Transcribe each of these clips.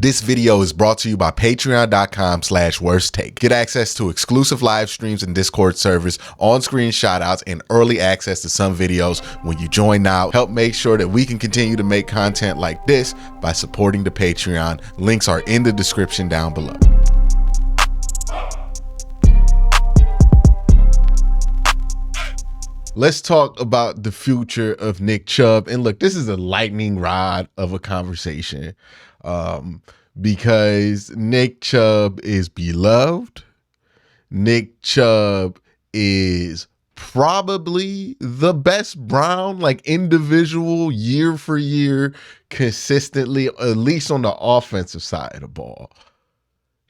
This video is brought to you by patreon.com/worsttake. Get access to exclusive live streams and Discord servers, on-screen shoutouts, and early access to some videos when you join now. Help make sure that we can continue to make content like this by supporting the Patreon. Links are in the description down below. Let's talk about the future of Nick Chubb. And look, this is a lightning rod of a conversation because Nick Chubb is beloved. Nick Chubb is probably the best Brown, like individual, year for year, consistently, at least on the offensive side of the ball,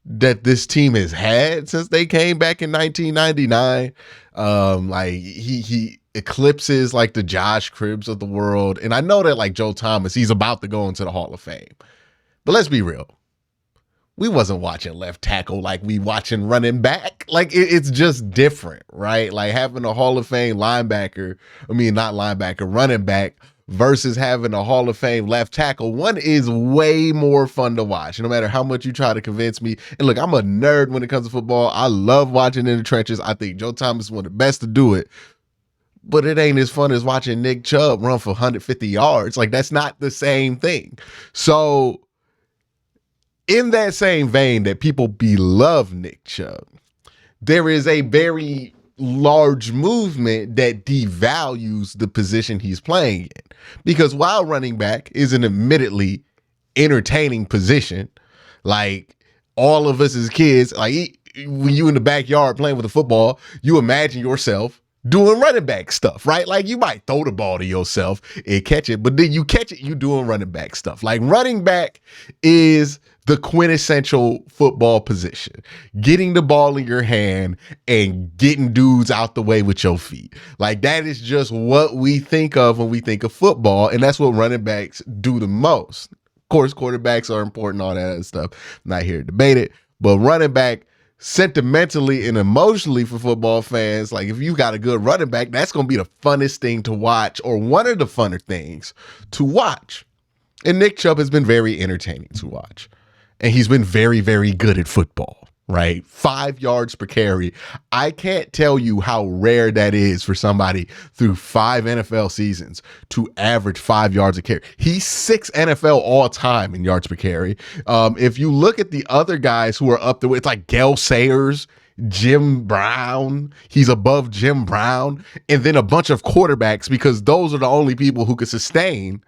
that this team has had since they came back in 1999. Like he eclipses like the Josh Cribbs of the world. And I know that like Joe Thomas, he's about to go into the Hall of Fame. But let's be real. We wasn't watching left tackle like we watching running back. Like it's just different, right? Like having a Hall of Fame running back versus having a Hall of Fame left tackle. One is way more fun to watch, no matter how much you try to convince me. And look, I'm a nerd when it comes to football. I love watching in the trenches. I think Joe Thomas is one of the best to do it. But it ain't as fun as watching Nick Chubb run for 150 yards. Like, that's not the same thing. So, in that same vein that people beloved Nick Chubb, there is a very large movement that devalues the position he's playing in. Because while running back is an admittedly entertaining position, like all of us as kids, like when you in the backyard playing with a football, you imagine yourself doing running back stuff, right? Like you might throw the ball to yourself and catch it, but then you catch it, you doing running back stuff. Like running back is the quintessential football position, getting the ball in your hand and getting dudes out the way with your feet. Like that is just what we think of when we think of football. And that's what running backs do the most. Of course, quarterbacks are important, all that other stuff. I'm not here to debate it, but running back, sentimentally and emotionally for football fans, like if you got a good running back, that's going to be the funnest thing to watch, or one of the funner things to watch. And Nick Chubb has been very entertaining to watch. And he's been very, very good at football, right? 5 yards per carry. I can't tell you how rare that is for somebody through 5 NFL seasons to average 5 yards a carry. He's 6th NFL all time in yards per carry. If you look at the other guys who are up there, it's like Gale Sayers, Jim Brown. He's above Jim Brown. And then a bunch of quarterbacks, because those are the only people who could sustain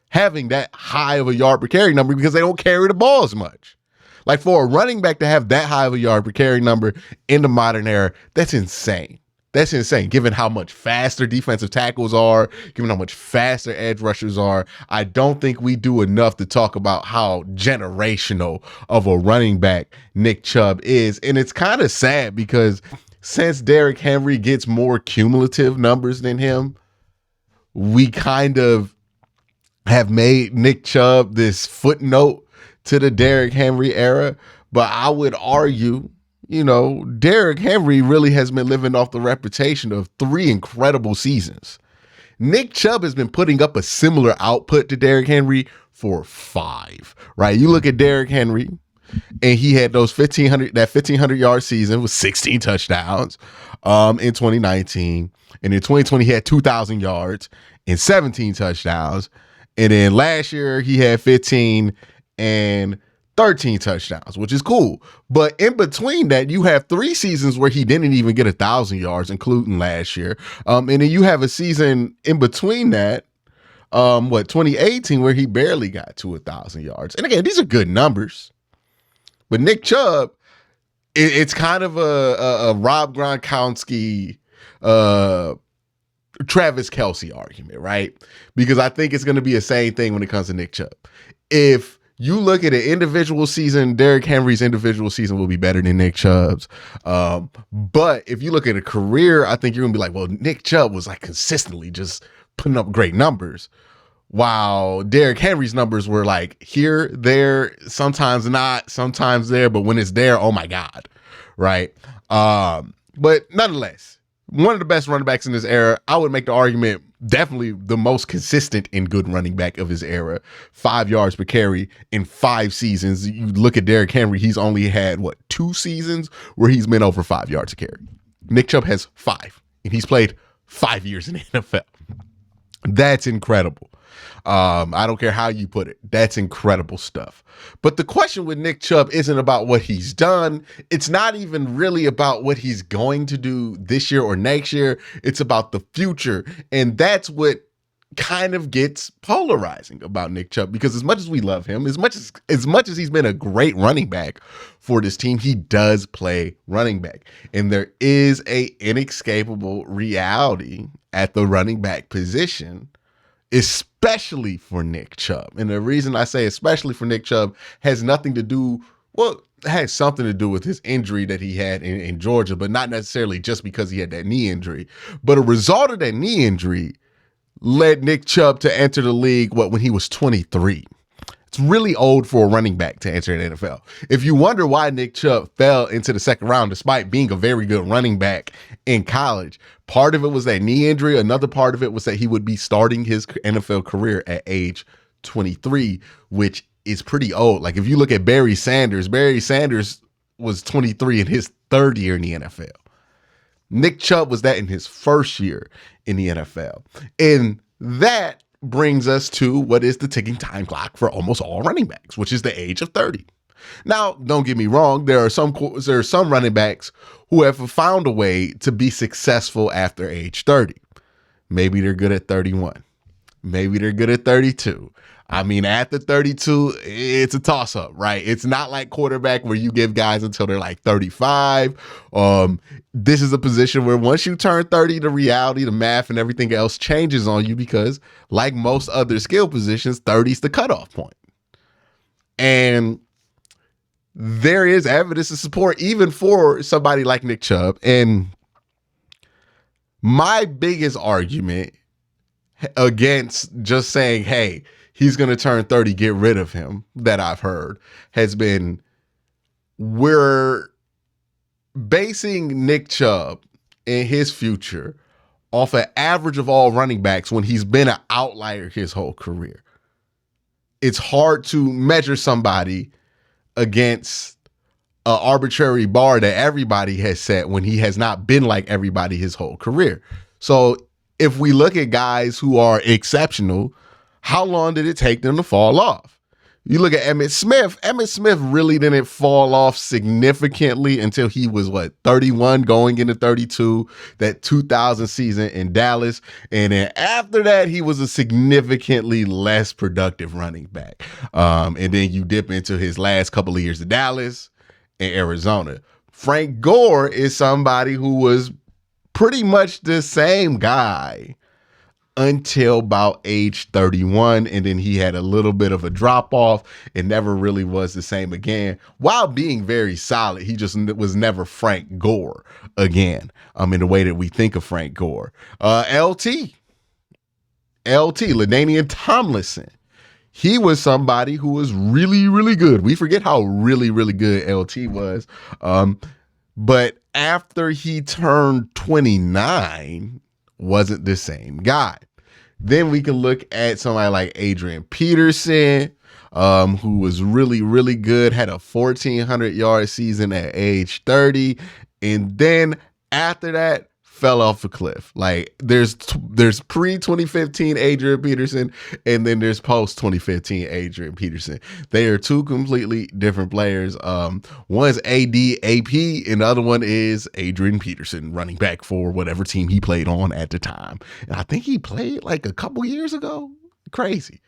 having that high of a yard per carry number because they don't carry the ball as much. Like for a running back to have that high of a yard per carry number in the modern era, that's insane. That's insane, given how much faster defensive tackles are, given how much faster edge rushers are. I don't think we do enough to talk about how generational of a running back Nick Chubb is. And it's kind of sad because since Derrick Henry gets more cumulative numbers than him, we kind of have made Nick Chubb this footnote to the Derrick Henry era. But I would argue, you know, Derrick Henry really has been living off the reputation of 3 incredible seasons. Nick Chubb has been putting up a similar output to Derrick Henry for 5, right? You look at Derrick Henry, and he had that 1,500 yard season with 16 touchdowns in 2019. And in 2020, he had 2,000 yards and 17 touchdowns. And then last year he had 15 and 13 touchdowns, which is cool. But in between that, you have 3 seasons where he didn't even get 1,000 yards, including last year. And then you have a season in between that, 2018, where he barely got to 1,000 yards. And again, these are good numbers. But Nick Chubb, it's kind of a Rob Gronkowski, Travis Kelce argument, right? Because I think it's going to be the same thing when it comes to Nick Chubb. If you look at an individual season, Derrick Henry's individual season will be better than Nick Chubb's. But if you look at a career, I think you're going to be like, well, Nick Chubb was like consistently just putting up great numbers, while Derrick Henry's numbers were like here, there, sometimes not, sometimes there, but when it's there, oh my God, right? But nonetheless, one of the best running backs in this era. I would make the argument definitely the most consistent and good running back of his era. 5 yards per carry in 5 seasons. You look at Derrick Henry, he's only had, 2 seasons where he's been over 5 yards a carry. Nick Chubb has 5, and he's played 5 years in the NFL. That's incredible. I don't care how you put it. That's incredible stuff. But the question with Nick Chubb isn't about what he's done. It's not even really about what he's going to do this year or next year. It's about the future. And that's what kind of gets polarizing about Nick Chubb, because as much as we love him, as much as he's been a great running back for this team, he does play running back. And there is a inescapable reality at the running back position, especially for Nick Chubb. And the reason I say especially for Nick Chubb has nothing to do, well, it has something to do with his injury that he had in Georgia, but not necessarily just because he had that knee injury. But a result of that knee injury led Nick Chubb to enter the league, when he was 23. It's really old for a running back to enter the NFL. If you wonder why Nick Chubb fell into the second round despite being a very good running back in college, part of it was that knee injury. Another part of it was that he would be starting his NFL career at age 23, which is pretty old. Like if you look at Barry Sanders was 23 in his third year in the NFL. Nick Chubb was that in his first year in the NFL. And that brings us to what is the ticking time clock for almost all running backs, which is the age of 30. Now, don't get me wrong. There are some running backs who have found a way to be successful after age 30. Maybe they're good at 31. Maybe they're good at 32. I mean, after 32, it's a toss-up, right? It's not like quarterback where you give guys until they're like 35. This is a position where once you turn 30, the reality, the math, and everything else changes on you because, like most other skill positions, 30 is the cutoff point. And there is evidence to support even for somebody like Nick Chubb. And my biggest argument against just saying, hey, he's going to turn 30, get rid of him, that I've heard, has been we're basing Nick Chubb and his future off an average of all running backs when he's been an outlier his whole career. It's hard to measure somebody against an arbitrary bar that everybody has set when he has not been like everybody his whole career. So if we look at guys who are exceptional, how long did it take them to fall off? You look at Emmitt Smith. Emmitt Smith really didn't fall off significantly until he was 31 going into 32, that 2000 season in Dallas. And then after that, he was a significantly less productive running back. And then you dip into his last couple of years in Dallas and Arizona. Frank Gore is somebody who was pretty much the same guy until about age 31, and then he had a little bit of a drop off and never really was the same again. While being very solid, he just was never Frank Gore again, in the way that we think of Frank Gore. LT, LaDainian Tomlinson. He was somebody who was really, really good. We forget how really, really good LT was. But after he turned 29, wasn't the same guy. Then we can look at somebody like Adrian Peterson, who was really, really good, had a 1,400-yard season at age 30. And then after that, fell off a cliff. Like there's pre-2015 Adrian Peterson, and then there's post-2015 Adrian Peterson. They are two completely different players. One is AP, and the other one is Adrian Peterson, running back for whatever team he played on at the time. And I think he played like a couple years ago. Crazy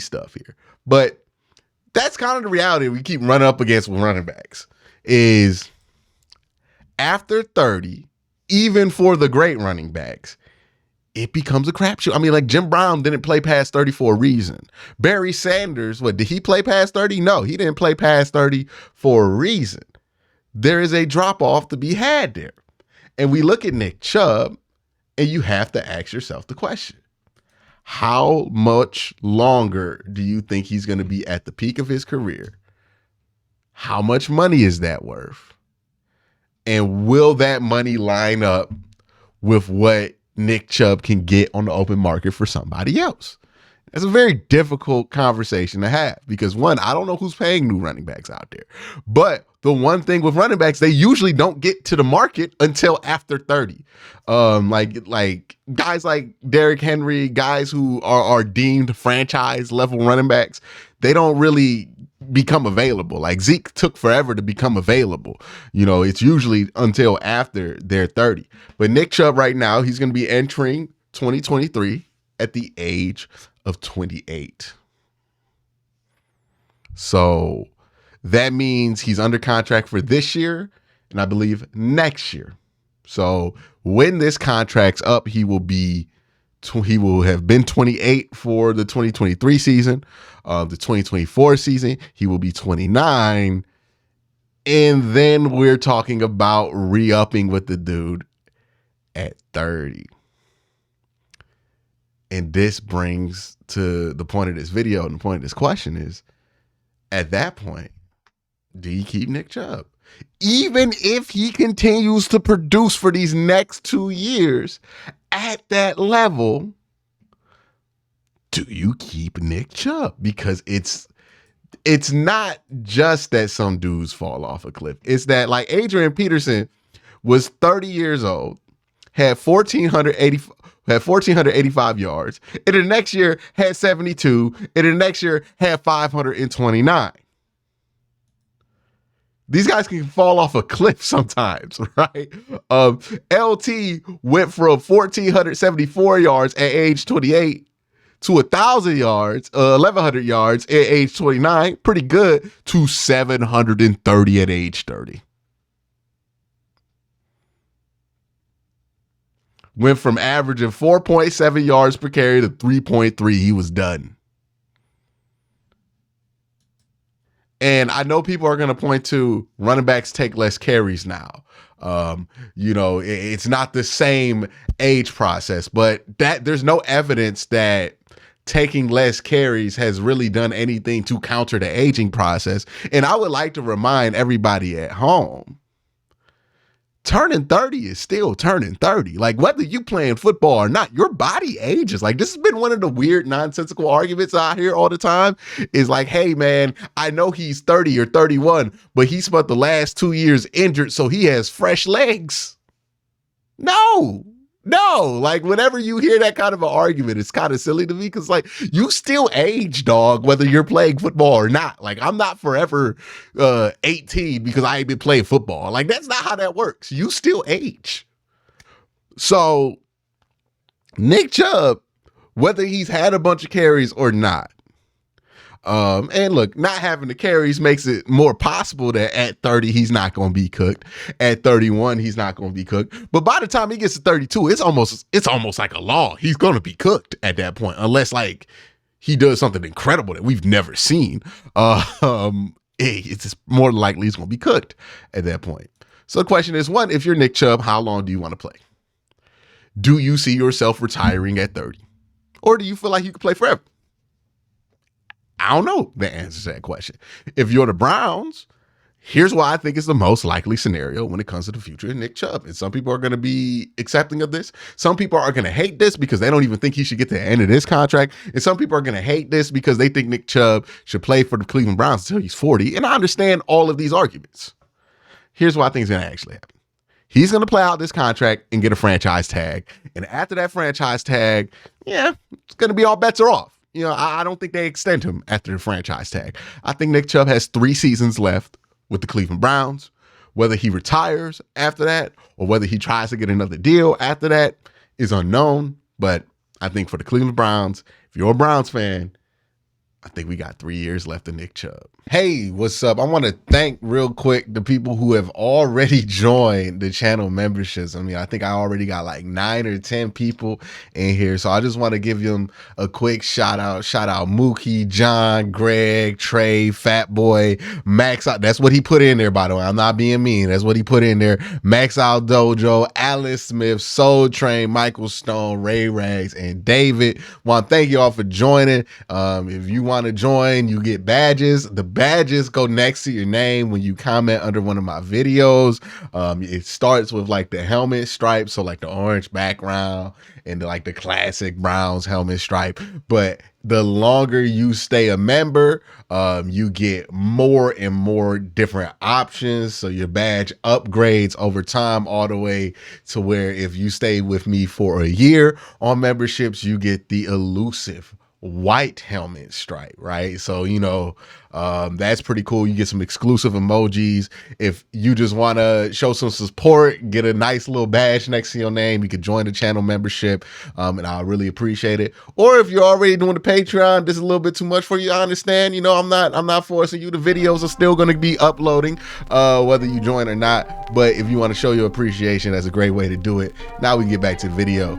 stuff here. But that's kind of the reality we keep running up against with running backs is after 30, even for the great running backs, it becomes a crapshoot. I mean, like Jim Brown didn't play past 30 for a reason. Barry Sanders, did he play past 30? No, he didn't play past 30 for a reason. There is a drop off to be had there. And we look at Nick Chubb, and you have to ask yourself the question, how much longer do you think he's going to be at the peak of his career? How much money is that worth? And will that money line up with what Nick Chubb can get on the open market for somebody else? It's a very difficult conversation to have because, one, I don't know who's paying new running backs out there. But the one thing with running backs, they usually don't get to the market until after 30. Like guys like Derrick Henry, guys who are deemed franchise level running backs, they don't really become available. Like Zeke took forever to become available. It's usually until after they're 30. But Nick Chubb right now, he's going to be entering 2023 at the age of 28. So that means he's under contract for this year and I believe next year. So when this contract's up, he will have been 28 for the 2023 season. The 2024 season, he will be 29. And then we're talking about re-upping with the dude at 30. And this brings to the point of this video, and the point of this question is, at that point, do you keep Nick Chubb? Even if he continues to produce for these next 2 years at that level, do you keep Nick Chubb? Because it's not just that some dudes fall off a cliff. It's that, like, Adrian Peterson was 30 years old, had 1,485 yards. And the next year had 72. And the next year had 529. These guys can fall off a cliff sometimes, right? LT went from 1,474 yards at age 28 to 1,000 yards, 1,100 yards at age 29, pretty good, to 730 at age 30. Went from averaging 4.7 yards per carry to 3.3. He was done. And I know people are going to point to running backs take less carries now. It's not the same age process, but there's no evidence that taking less carries has really done anything to counter the aging process. And I would like to remind everybody at home, turning 30 is still turning 30. Like, whether you playing football or not, your body ages. Like, this has been one of the weird nonsensical arguments I hear all the time is like, hey man, I know he's 30 or 31, but he spent the last 2 years injured, so he has fresh legs. No, like, whenever you hear that kind of an argument, it's kind of silly to me because, like, you still age, dog, whether you're playing football or not. Like, I'm not forever 18 because I ain't been playing football. Like, that's not how that works. You still age. So, Nick Chubb, whether he's had a bunch of carries or not, and look, not having the carries makes it more possible that at 30, he's not going to be cooked. At 31, he's not going to be cooked. But by the time he gets to 32, it's almost like a law. He's going to be cooked at that point, unless, like, he does something incredible that we've never seen. It's more likely he's going to be cooked at that point. So the question is, one, if you're Nick Chubb, how long do you want to play? Do you see yourself retiring at 30? Or do you feel like you could play forever? I don't know the answer to that question. If you're the Browns, here's why I think it's the most likely scenario when it comes to the future of Nick Chubb. And some people are going to be accepting of this. Some people are going to hate this because they don't even think he should get to the end of this contract. And some people are going to hate this because they think Nick Chubb should play for the Cleveland Browns until he's 40. And I understand all of these arguments. Here's what I think is going to actually happen. He's going to play out this contract and get a franchise tag. And after that franchise tag, it's going to be all bets are off. I don't think they extend him after the franchise tag. I think Nick Chubb has 3 seasons left with the Cleveland Browns. Whether he retires after that or whether he tries to get another deal after that is unknown. But I think for the Cleveland Browns, if you're a Browns fan, I think we got 3 years left of Nick Chubb. Hey, what's up? I want to thank real quick the people who have already joined the channel memberships. I mean, I think I already got like 9 or 10 people in here. So I just want to give them a quick shout out. Shout out Mookie, John, Greg, Trey, Fat Boy, Max out. That's what he put in there, by the way. I'm not being mean. That's what he put in there. Max Out Dojo, Alice Smith, Soul Train, Michael Stone, Ray Rags, and David. Want to thank you all for joining. If you want to join, you get badges. The badges go next to your name when you comment under one of my videos. It starts with like the helmet stripe, so like the orange background and like the classic Browns helmet stripe. But the longer you stay a member, you get more and more different options. So your badge upgrades over time, all the way to where if you stay with me for a year on memberships, you get the elusive white helmet stripe, right? So, you know, that's pretty cool. You get some exclusive emojis. If you just want to show some support, get a nice little badge next to your name, you could join the channel membership, and I really appreciate it. Or if you're already doing the Patreon, this is a little bit too much for you, I understand. You know, I'm not forcing you. The videos are still going to be uploading, whether you join or not. But if you want to show your appreciation, that's a great way to do it. Now we can get back to the video.